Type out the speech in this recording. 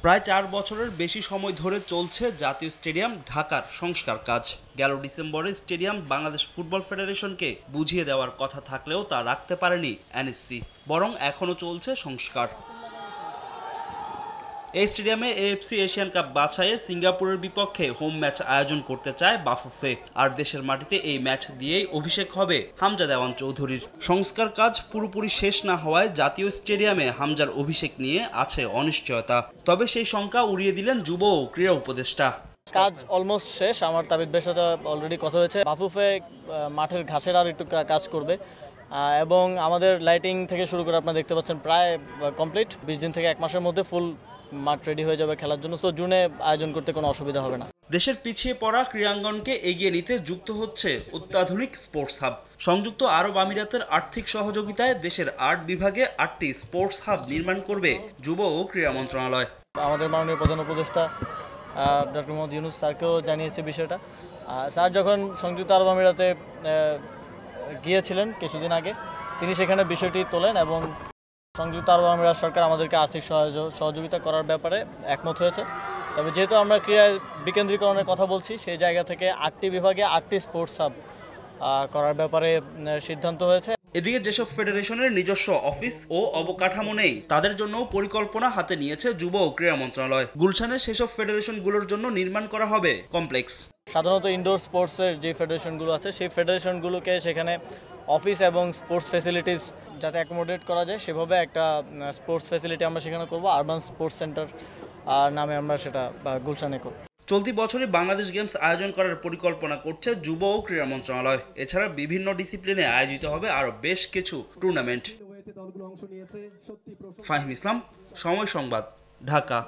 প্রায় 4 বছরের বেশি সময় ধরে চলছে জাতীয় স্টেডিয়াম ঢাকার সংস্কার কাজ। গেল ডিসেম্বরে স্টেডিয়াম বাংলাদেশ ফুটবল ফেডারেশনকে বুঝিয়ে দেওয়ার কথা থাকলেও তা রাখতে পারেনি এনএসসি, বরং এখনও চলছে সংস্কার। এই স্টেডিয়ামে এএফসি এশিয়ান কাপ বাছাইয়ে সিঙ্গাপুরের বিপক্ষে হোম ম্যাচ আয়োজন করতে চায় বাফুফে। আর দেশের মাটিতে এই ম্যাচ দিয়েই অভিষেক হবে হামজা দেওয়ান চৌধুরীর। সংস্কার কাজ পুরোপুরি শেষ না হওয়ায় জাতীয় স্টেডিয়ামে হামজার অভিষেক নিয়ে আছে অনিশ্চয়তা। তবে সেই শঙ্কা উড়িয়ে দিলেন যুব ও ক্রীড়া উপদেষ্টা। কাজ অলমোস্ট শেষ। আমার তাবিদ সাথে অলরেডি কথা হয়েছে। বাফুফে মাঠের ঘাসের আর একটু কাজ করবে এবং আমাদের লাইটিং থেকে শুরু করে আপনারা দেখতে পাচ্ছেন প্রায় কমপ্লিট। 20 দিন থেকে 1 মাসের মধ্যে ফুল মাঠ রেডি হয়ে যাবে খেলার জন্য। সো জুনে আয়োজন করতে কোনো অসুবিধা হবে না। দেশের পিছিয়ে পড়া ক্রীড়াঙ্গনকে এগিয়ে নিতে যুক্ত হচ্ছে অত্যাধুনিক স্পোর্টস হাব। সংযুক্ত আরব আমিরাতের আর্থিক সহযোগিতায় দেশের 8 বিভাগে 8টি স্পোর্টস হাব নির্মাণ করবে যুব ও ক্রীড়া মন্ত্রণালয়। আমাদের মাননীয় প্রধান উপদেষ্টা ডক্টর মোহাম্মদ ইউনুস স্যারকেও জানিয়েছে বিষয়টা। স্যার যখন সংযুক্ত আরব আমিরাতে গিয়েছিলেন কিছুদিন আগে, তিনি সেখানে বিষয়টি তোলেন এবং সংযুক্ত আরব আমিরাত সরকার আমাদেরকে আর্থিক সহযোগিতা করার ব্যাপারে একমত হয়েছে। তবে যেহেতু আমরা ক্রীড়া বিকেন্দ্রীকরণের কথা বলছি, সেই জায়গা থেকে 8টি বিভাগে 8টি স্পোর্টস হাব করার ব্যাপারে সিদ্ধান্ত হয়েছে। এদিকে যেসব ফেডারেশনের নিজস্ব অফিস ও অবকাঠামো নেই, তাদের জন্য পরিকল্পনা হাতে নিয়েছে যুব ও ক্রীড়া মন্ত্রণালয়। গুলশানের সেসব ফেডারেশনগুলোর জন্য নির্মাণ করা হবে কমপ্লেক্স। সাধারণত ইনডোর স্পোর্টসের যে ফেডারেশনগুলো আছে, সেই ফেডারেশনগুলোকে সেখানে অফিস এবং স্পোর্টস ফ্যাসিলিটিস যাতে অ্যাকোমোডেট করা যায়, সেভাবে একটা স্পোর্টস ফ্যাসিলিটি আমরা সেখানে করব। আরবান স্পোর্টস সেন্টার নামে আমরা সেটা গুলশানে করব। চলতি বছরই বাংলাদেশ গেমস আয়োজন করার পরিকল্পনা করছে যুব ও ক্রীড়া মন্ত্রণালয়। এছাড়া বিভিন্ন ডিসিপ্লিনে আয়োজিত হবে আরও বেশ কিছু টুর্নামেন্ট। ফাহিম ইসলাম, সময় সংবাদ, ঢাকা।